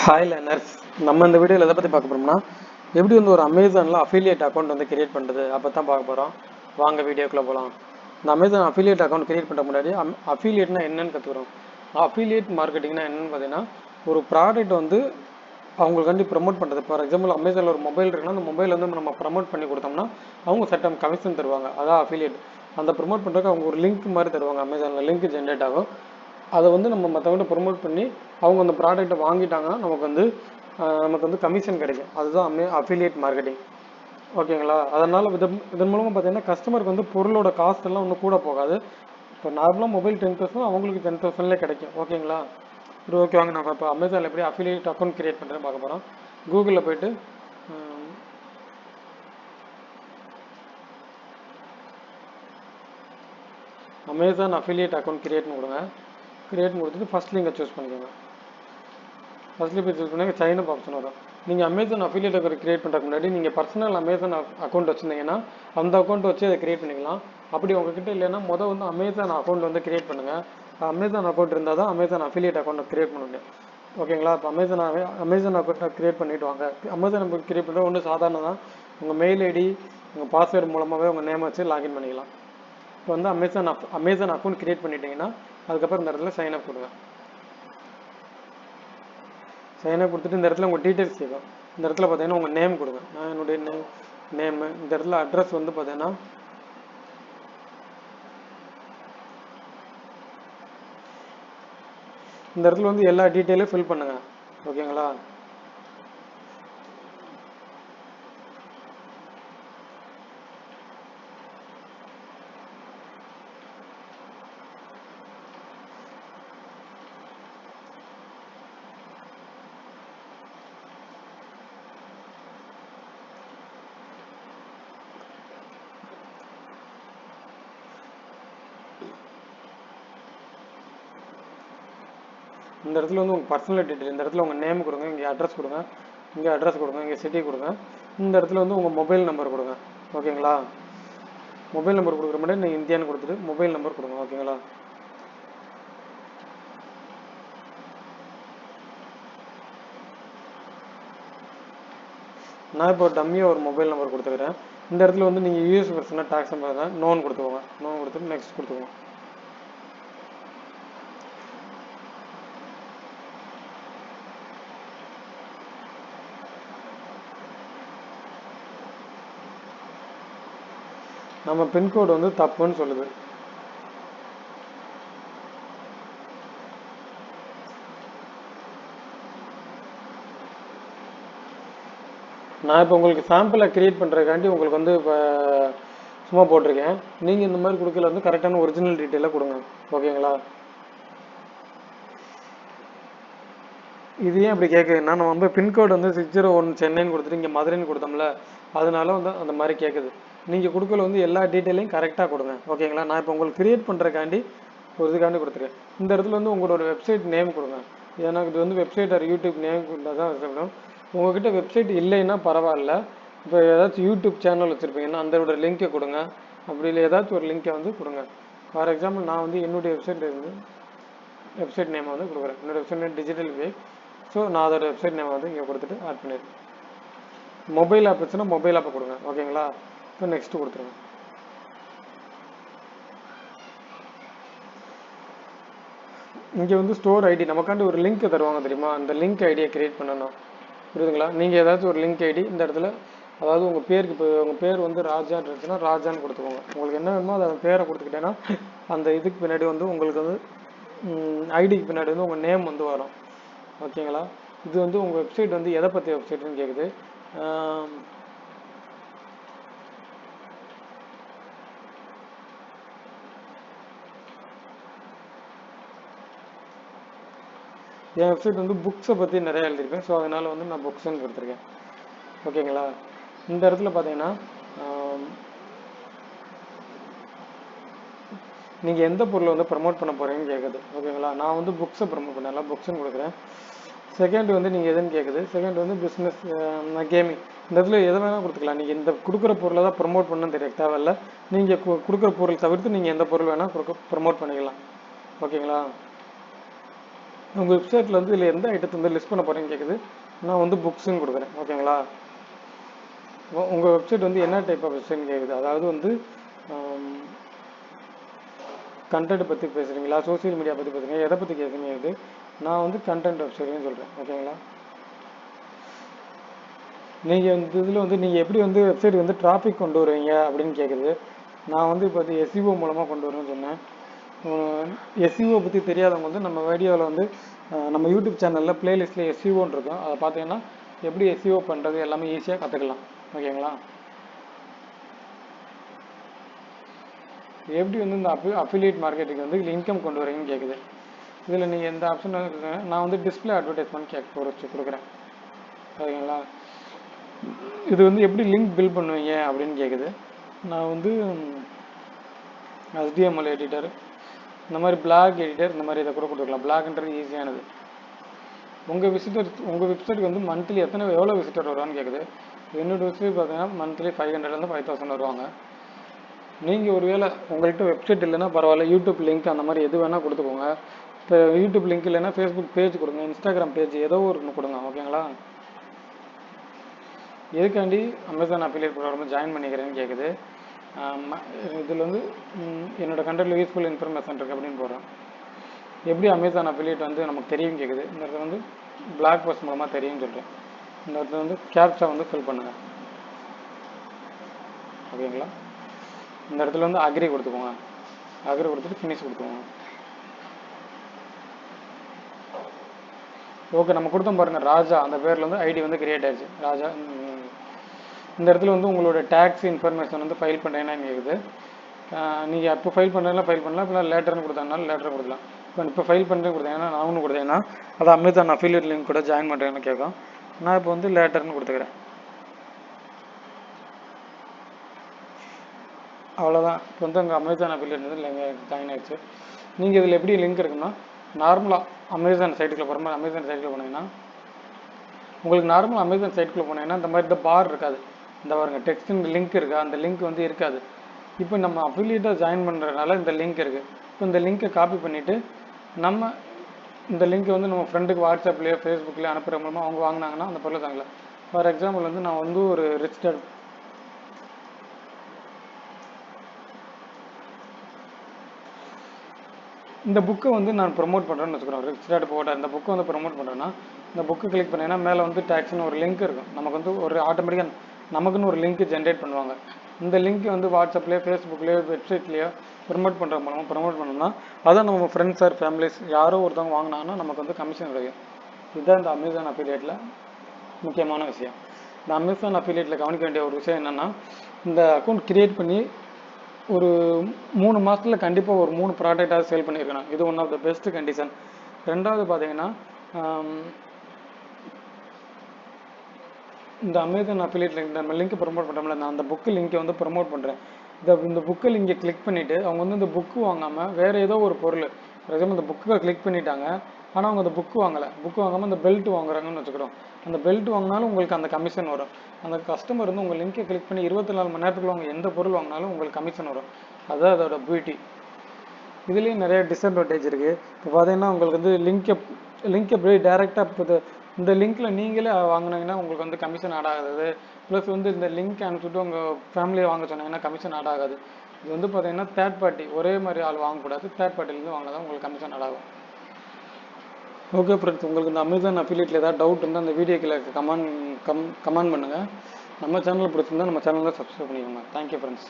Hi learners. நம்ம இந்த வீடியோவில் எதை பற்றி பார்க்க போகிறோம்னா எப்படி வந்து ஒரு அமேசானில் அஃபிலியேட் அக்கௌண்ட் வந்து கிரியேட் பண்ணுறது அப்போ தான் பார்க்க போகிறோம். வாங்க வீடியோக்குள்ளே போகலாம். இந்த அமேசான் அஃபிலியேட் அக்கௌண்ட் கிரியேட் பண்ணுற முன்னாடி அஃபிலியேட்னா என்னன்னு கற்றுக்குறோம். அஃபிலியேட் மார்க்கெட்டிங்னா என்னன்னு பார்த்தீங்கன்னா ஒரு ப்ராடக்ட் வந்து அவங்களுக்கு வந்து ப்ரமோட் பண்ணுறது. ஃபார் எக்ஸாம்பிள் அமேசானில் ஒரு மொபைல் இருக்குன்னா அந்த மொபைல் வந்து நம்ம ப்ரமோட் பண்ணி கொடுத்தோம்னா அவங்க சட்டம் கமிஷன் தருவாங்க. அதான் அஃபிலியேட். அந்த ப்ரமோட் பண்ணுறதுக்கு அவங்க ஒரு லிங்க் மாதிரி தருவாங்க. அமேசானில் லிங்க் ஜென்ரேட் ஆகும். அதை வந்து நம்ம மற்றவங்கள்ட்ட ப்ரொமோட் பண்ணி அவங்க அந்த ப்ராடக்ட்டை வாங்கிட்டாங்கன்னா நமக்கு வந்து கமிஷன் கிடைக்கும். அதுதான் அஃபிலியேட் மார்க்கெட்டிங். ஓகேங்களா? அதனால் இதன் மூலமாக பார்த்தீங்கன்னா கஸ்டமருக்கு வந்து பொருளோட காஸ்ட் எல்லாம் ஒன்றும் கூட போகாது. இப்போ நார்மலாக மொபைல் 10,000 அவங்களுக்கு 10,000லேயே கிடைக்கும். ஓகேங்களா? சரி, ஓகே, வாங்க நம்ம இப்போ அமேசானில் எப்படி அஃபிலியேட் அக்கௌண்ட் கிரியேட் பண்ணுறேன்னு பார்க்க போகிறோம். கூகுளில் போய்ட்டு அமேசான் அஃபிலியேட் அக்கௌண்ட் கிரியேட்னு கொடுங்க. கிரியேட்னு கொடுத்துட்டு ஃபஸ்ட் லிங்கை சூஸ் பண்ணிக்கோங்க. ஃபஸ்ட்லி போய் சூஸ் பண்ணி சைன் அப் ஆப்ஷன் வரும். நீங்கள் அமேசான் அஃபிலியேட் அக்கௌண்ட் கிரியேட் பண்ணுறதுக்கு முன்னாடி நீங்கள் பர்சனல் அமேசான் அக்கௌண்ட் வச்சுருந்தீங்கன்னா அந்த அக்கௌண்ட் வச்சு அதை கிரியேட் பண்ணிக்கலாம். அப்படி உங்ககிட்ட இல்லைன்னா வந்து அமேசான் அக்கௌண்ட் வந்து கிரியேட் பண்ணுங்கள். அமேசான் அக்கௌண்ட் இருந்தால் தான் அமேசான் அஃபிலியேட் அக்கௌண்ட் கிரியேட் பண்ண முடியும். ஓகேங்களா? இப்போ அமேசான் அக்கௌண்ட்டை கிரியேட் பண்ணிவிட்டு வாங்க. அமேசான் அக்கௌண்ட் கிரியேட் பண்ணுறது ஒன்றும் சாதாரணம் தான். உங்கள் மெயில் ஐடி உங்கள் பாஸ்வேர்டு மூலமாகவே உங்கள் நேம் வச்சு லாகின் பண்ணிக்கலாம். இப்போ வந்து அமேசான் அக்கௌண்ட் கிரியேட் பண்ணிட்டீங்கன்னா அதுக்கப்புறம் இந்த இடத்துல சைன் அப் கொடுங்க. சைனாக கொடுத்துட்டு இந்த இடத்துல உங்கள் டீட்டெயில்ஸ் கேட்கும். இந்த இடத்துல பார்த்தீங்கன்னா உங்கள் நேம் கொடுங்க. நான் என்னுடைய நேமு. இந்த இடத்துல அட்ரஸ் வந்து பார்த்தீங்கன்னா இந்த இடத்துல வந்து எல்லா டீட்டெயிலும் ஃபில் பண்ணுங்கள். ஓகேங்களா? இந்த இடத்துல வந்து உங்கள் பர்சனல் டீட்டெயில். இந்த இடத்துல உங்கள் நேம் கொடுங்க. இங்கே அட்ரஸ் கொடுங்க. இங்கே அட்ரஸ் கொடுங்க. இங்கே சிட்டி கொடுங்க. இந்த இடத்துல வந்து உங்கள் மொபைல் நம்பர் கொடுங்க. ஓகேங்களா? மொபைல் நம்பர் கொடுக்குற மாதிரி நீங்கள் இந்தியான்னு கொடுத்துட்டு மொபைல் நம்பர் கொடுங்க. ஓகேங்களா? நான் இப்போ டம்மியாக ஒரு மொபைல் நம்பர் கொடுத்துக்கிறேன். இந்த இடத்துல வந்து நீங்கள் யூஎஸ் பர்சனாக டாக்ஸ் நம்பர் தான் நோன் கொடுத்துக்கோங்க. நோன் கொடுத்துட்டு நெக்ஸ்ட் கொடுத்துக்கோங்க. நம்ம பின்கோடு வந்து தப்புன்னு சொல்லுது. நான் இப்போ உங்களுக்கு சாம்பிளை கிரியேட் பண்ணுறதுக்காண்டி உங்களுக்கு வந்து இப்போ சும்மா போட்டிருக்கேன். நீங்கள் இந்த மாதிரி கொடுக்கல வந்து கரெக்டான ஒரிஜினல் டீட்டெயிலாக கொடுங்க. ஓகேங்களா? இது ஏன் அப்படி கேட்குதுன்னா நம்ம வந்து பின்கோடு வந்து 601 சென்னைன்னு கொடுத்துட்டு இங்கே மதுரைன்னு கொடுத்தோம்ல, அதனால வந்து அந்த மாதிரி கேட்குது. நீங்கள் கொடுக்கல வந்து எல்லா டீட்டெயிலையும் கரெக்டாக கொடுங்க. ஓகேங்களா? நான் இப்போ உங்களுக்கு கிரியேட் பண்ணுறதுக்காண்டி ஒரு இதுக்காண்டி கொடுத்துருக்கேன். இந்த இடத்துல வந்து உங்களோட வெப்சைட் நேம் கொடுங்க. எனக்கு இது வந்து வெப்சைட் ஆர் யூடியூப் நேம் கொடுத்தா தான் வச்சுக்கணும். உங்கள்கிட்ட வெப்சைட் இல்லைன்னா பரவாயில்ல. இப்போ ஏதாச்சும் யூடியூப் சேனல் வச்சுருப்பீங்கன்னா அந்த லிங்க்கை கொடுங்க. அப்படி இல்லை ஏதாச்சும் ஒரு லிங்க்கை வந்து கொடுங்க. ஃபார் எக்ஸாம்பிள் நான் வந்து என்னுடைய வெப்சைட் நேம் வந்து கொடுக்குறேன். என்னோடய வெப்சைட் நேம் டிஜிட்டல் வே. ஸோ நான் அதோட வெப்சைட் நேம் வந்து இங்கே கொடுத்துட்டு ஆட் பண்ணிடுறேன். மொபைல் ஆப் வச்சுன்னா மொபைல் ஆப்பை கொடுங்க. ஓகேங்களா? இப்போ நெக்ஸ்ட்டு கொடுத்துருங்க. இங்கே வந்து ஸ்டோர் ஐடி நமக்காண்டி ஒரு லிங்க் தருவாங்க தெரியுமா? அந்த லிங்க் ஐடியை கிரியேட் பண்ணணும். புரியுதுங்களா? நீங்கள் ஏதாச்சும் ஒரு லிங்க் ஐடி இந்த இடத்துல, அதாவது உங்கள் பேருக்கு இப்போ உங்கள் பேர் வந்து ராஜான்னு இருந்துச்சுன்னா ராஜான்னு கொடுத்துக்கோங்க. உங்களுக்கு என்ன வேணுமோ அதை பேரை கொடுத்துக்கிட்டேன்னா அந்த இதுக்கு பின்னாடி வந்து உங்களுக்கு வந்து ஐடிக்கு பின்னாடி வந்து உங்கள் நேம் வந்து வரும். ஓகேங்களா? இது வந்து உங்கள் வெப்சைட் வந்து எதை பற்றி வெப்சைட்னு கேட்குது. என் வெப்சைட் வந்து புக்ஸை பற்றி நிறையா எழுதியிருக்கேன். ஸோ அதனால் வந்து நான் புக்ஸ்ன்னு கொடுத்துருக்கேன். ஓகேங்களா? இந்த இடத்துல பார்த்தீங்கன்னா நீங்கள் எந்த பொருளை வந்து ப்ரமோட் பண்ண போகிறீங்கன்னு கேட்குது. ஓகேங்களா? நான் வந்து புக்ஸை ப்ரமோட் பண்ணலாம், புக்ஸ்ன்னு கொடுக்குறேன். செகண்ட் வந்து நீங்கள் எதுன்னு கேட்குது. செகண்ட் வந்து பிஸ்னஸ், கேமிங். இந்த இடத்துல எதை வேணால் கொடுத்துக்கலாம். நீங்கள் இந்த கொடுக்குற பொருளை தான் ப்ரமோட் பண்ணணும்னு தெரிய தேவையில்ல. நீங்கள் கொடுக்குற பொருள் தவிர்த்து நீங்கள் எந்த பொருள் வேணால் ப்ரமோட் பண்ணிக்கலாம். ஓகேங்களா? உங்கள் வெப்சைட்டில் வந்து இதில் எந்த ஐட்டத்தை வந்து லிஸ்ட் பண்ண போகிறீங்கன்னு கேட்குது. நான் வந்து புக்ஸுன்னு கொடுக்குறேன். ஓகேங்களா? உங்கள் வெப்சைட் வந்து என்ன டைப் ஆஃப் வெப்சைட்னு கேட்குது. அதாவது வந்து கண்டென்ட் பற்றி பேசுகிறீங்களா, சோசியல் மீடியா பற்றி பேசுகிறீங்க, எதை பற்றி கேட்குறீங்க? நான் வந்து கண்டென்ட் வெப்சைட்னு சொல்கிறேன். ஓகேங்களா? நீங்கள் இந்த இதில் வந்து நீங்கள் எப்படி வந்து வெப்சைட் வந்து டிராஃபிக் கொண்டு வருவீங்க அப்படின்னு கேட்குது. நான் வந்து இப்போ எஸ்இஓ மூலமாக கொண்டு வரேன்னு சொன்னேன். எஸ்இஓ பற்றி தெரியாதவங்க வந்து நம்ம வீடியோவில் வந்து நம்ம யூடியூப் சேனலில் பிளேலிஸ்ட்டில் எஸ்இஓன்னு இருக்கும். அதை பார்த்தீங்கன்னா எப்படி எஸ்இஓ பண்ணுறது எல்லாமே ஈஸியாக கற்றுக்கலாம். ஓகேங்களா? எப்படி வந்து இந்த அஃபிலியேட் மார்க்கெட்டிங் வந்து இதில் இன்கம் கொண்டு வரீங்கன்னு கேட்குது. இதில் நீங்கள் எந்த ஆப்ஷன் நான் வந்து டிஸ்பிளே அட்வர்டைஸ்மெண்ட் கொடுக்குறேன். ஓகேங்களா? இது வந்து எப்படி லிங்க் பில்ட் பண்ணுவீங்க அப்படின்னு கேட்குது. நான் வந்து HTML எடிட்டர், இந்த மாதிரி பிளாக் எடிட்டர், இந்த மாதிரி இதை கூட கொடுத்துக்கலாம். பிளாக்ன்றது ஈஸியானது. உங்கள் வெப்சைட்டுக்கு வந்து மந்த்லி எவ்வளோ விசிட்டர் வருவான்னு கேட்குது. என்னோடய வெப்சைட் பார்த்தீங்கன்னா மந்த்லி 500 5000 வருவாங்க. நீங்கள் ஒருவேளை உங்கள்கிட்ட வெப்சைட் இல்லைன்னா பரவாயில்ல, யூடியூப் லிங்க் அந்த மாதிரி எது வேணால் கொடுத்துக்கோங்க. இப்போ யூடியூப் லிங்க் இல்லைன்னா ஃபேஸ்புக் பேஜ் கொடுங்க, இன்ஸ்டாகிராம் பேஜ் ஏதோ ஒரு கொடுங்க. ஓகேங்களா? எதுக்காண்டி அமேசான் அஃபிலியேட் ப்ரோக்ராம் ஜாயின் பண்ணிக்கிறேன்னு கேட்குது. இதில் வந்து என்னோடய கண்டென்ட்டில் யூஸ்ஃபுல் இன்ஃபர்மேஷன் இருக்குது அப்படின்னு போடுறேன். எப்படி அமேசான் அஃபிலியேட் வந்து நமக்கு தெரியும் கேட்குது. இந்த இடத்துல வந்து பிளாக் போஸ்ட் மூலமாக தெரியும்னு சொல்கிறேன். இந்த இடத்துல வந்து கேப்சா வந்து ஃபில் பண்ணுங்கள். ஓகேங்களா? இந்த இடத்துல வந்து அக்ரி கொடுத்துக்கோங்க. அக்ரி கொடுத்துட்டு ஃபினிஷ் கொடுத்துக்கோங்க. ஓகே, நம்ம கொடுத்தோம் பாருங்கள் ராஜா, அந்த பேரில் வந்து ஐடி வந்து கிரியேட் ஆயிடுச்சு. ராஜா. இந்த இடத்துல வந்து உங்களோட டேக்ஸ் இன்ஃபர்மேஷன் வந்து ஃபைல் பண்ணுறேன்னு கேட்குது. நீங்கள் அப்போ ஃபைல் பண்ணுறதுனா ஃபைல் பண்ணலாம், இப்போ லேட்டர்னு கொடுத்தாங்கனாலும் லேட்டர் கொடுக்கலாம். இப்போ ஃபைல் பண்ணுறேன்னு கொடுத்தீங்கன்னா நான் ஒன்று கொடுத்தீங்கன்னா அது அமேசான் அஃபிலியேட் லிங்க் கூட ஜாயின் பண்ணுறேன்னு கேட்கும். நான் இப்போ வந்து லேட்டர்னு கொடுத்துக்கிறேன். அவ்வளோதான். இப்போ வந்து அங்கே அமேசான் அஃபிலியேட் வந்து ஜாயின் ஆகிடுச்சு. நீங்கள் இதில் எப்படி லிங்க் இருக்குன்னா நார்மலாக அமேசான் சைட்டுக்குள்ளே போகிற மாதிரி அமேசான் சைட்டுக்குள்ளே போனீங்கன்னா உங்களுக்கு நார்மல் அமேசான் சைட்டுக்குள்ளே போனீங்கன்னா இந்த மாதிரி இந்த பார் இருக்காது. இந்த பாருங்க டெக்ஸ்ட் லிங்க் இருக்கா, அந்த லிங்க் வந்து இருக்காது. இப்போ நம்ம அஃபிலியேட்டாக ஜாயின் பண்ணுறதுனால இந்த லிங்க் இருக்குது. இப்போ இந்த லிங்க்கை காப்பி பண்ணிவிட்டு நம்ம இந்த லிங்க்கை வந்து நம்ம ஃப்ரெண்டுக்கு வாட்ஸ்அப்லேயோ ஃபேஸ்புக்லேயோ அனுப்புகிற மூலமாக அவங்க வாங்கினாங்கன்னா அந்த பொருளை தாங்கல. ஃபார் எக்ஸாம்பிள் வந்து நான் வந்து ஒரு ரிச் டாட் இந்த புக்கை வந்து நான் ப்ரொமோட் பண்ணுறேன்னு வச்சுக்கிறோம். ரிச் டாட் போட்ட இந்த புக்கை வந்து ப்ரொமோட் பண்ணுறேன்னா இந்த புக்கு கிளிக் பண்ணிங்கன்னா மேலே வந்து டேக்ஸ்னு ஒரு லிங்க் இருக்கும். நமக்கு வந்து ஒரு ஆட்டோமேட்டிக்காக நமக்குன்னு ஒரு லிங்க் ஜென்ரேட் பண்ணுவாங்க. இந்த லிங்க் வந்து வாட்ஸ்அப்லேயோ ஃபேஸ்புக்லேயோ வெப்சைட்லேயோ ப்ரொமோட் பண்ணுற மூலமாக ப்ரொமோட் பண்ணோம்னா அதை நம்ம ஃப்ரெண்ட்ஸ் ஆர் ஃபேமிலிஸ் யாரோ ஒருத்தவங்க வாங்கினாங்கன்னா நமக்கு வந்து கமிஷன் கிடைக்கும். இதுதான் இந்த அமேசான் அஃபிலியேட்டில் முக்கியமான விஷயம். இந்த அமேசான் அஃபிலியேட்டில் கவனிக்க வேண்டிய ஒரு விஷயம் என்னென்னா இந்த அக்கௌண்ட் கிரியேட் பண்ணி ஒரு 3 மாதத்தில் கண்டிப்பாக ஒரு 3 ப்ராடக்டாக சேல் பண்ணியிருக்கணும். இது one of the best condition. ரெண்டாவது பார்த்தீங்கன்னா இந்த அமேசான் அஃபிலியேட் லிங்க் நம்ம லிங்க் ப்ரொமோட் பண்ணுறோம்ல, நான் அந்த புக்கு லிங்கை வந்து ப்ரொமோட் பண்ணுறேன். இந்த புக்கு லிங்கை கிளிக் பண்ணிவிட்டு அவங்க வந்து இந்த புக்கு வாங்காமல் வேறு ஏதோ ஒரு பொருள், ஃபார் எக்ஸாம்பிள் இந்த புக்கை கிளிக் பண்ணிட்டாங்க, ஆனால் அவங்க அந்த புக்கு வாங்கலை. புக்கு வாங்காமல் அந்த பெல்ட் வாங்குறாங்கன்னு வச்சுக்கிறோம். அந்த பெல்ட் வாங்கினாலும் உங்களுக்கு அந்த கமிஷன் வரும். அந்த கஸ்டமர் வந்து உங்கள் லிங்கை கிளிக் பண்ணி 24 மணி நேரத்துக்குள்ள அவங்க எந்த பொருள் வாங்கினாலும் உங்களுக்கு கமிஷன் வரும். அதுதான் அதோட பியூட்டி. இதுலேயும் நிறைய டிஸ்அட்வான்டேஜ் இருக்குது. இப்போ பார்த்தீங்கன்னா உங்களுக்கு வந்து லிங்க் அப்படியே டேரெக்டாக இப்போ இந்த லிங்க்கில் நீங்களே வாங்கினீங்கன்னா உங்களுக்கு வந்து கமிஷன் ஆட் ஆகாது. ப்ளஸ் வந்து இந்த லிங்க் அனுப்பிச்சுட்டு உங்கள் ஃபேமிலியை வாங்க சொன்னீங்கன்னா கமிஷன் ஆட் ஆகாது. இது வந்து பார்த்தீங்கன்னா தேர்ட் பார்ட்டி, ஒரே மாதிரி ஆள் வாங்கக்கூடாது. தேர்ட் பார்ட்டிலேருந்து வாங்கினா தான் உங்களுக்கு கமிஷன் ஆட் ஆகும். ஓகே ஃப்ரெண்ட்ஸ், உங்களுக்கு இந்த அமேசான் அஃபிலியேட்டில் ஏதாவது டவுட் இருந்தால் அந்த வீடியோக்கில் கமெண்ட் பண்ணுங்கள். நம்ம சேனலில் பிடிச்சிருந்தா நம்ம சேனலில் சப்ஸ்கிரைப் பண்ணிக்கோங்க. Thank you friends.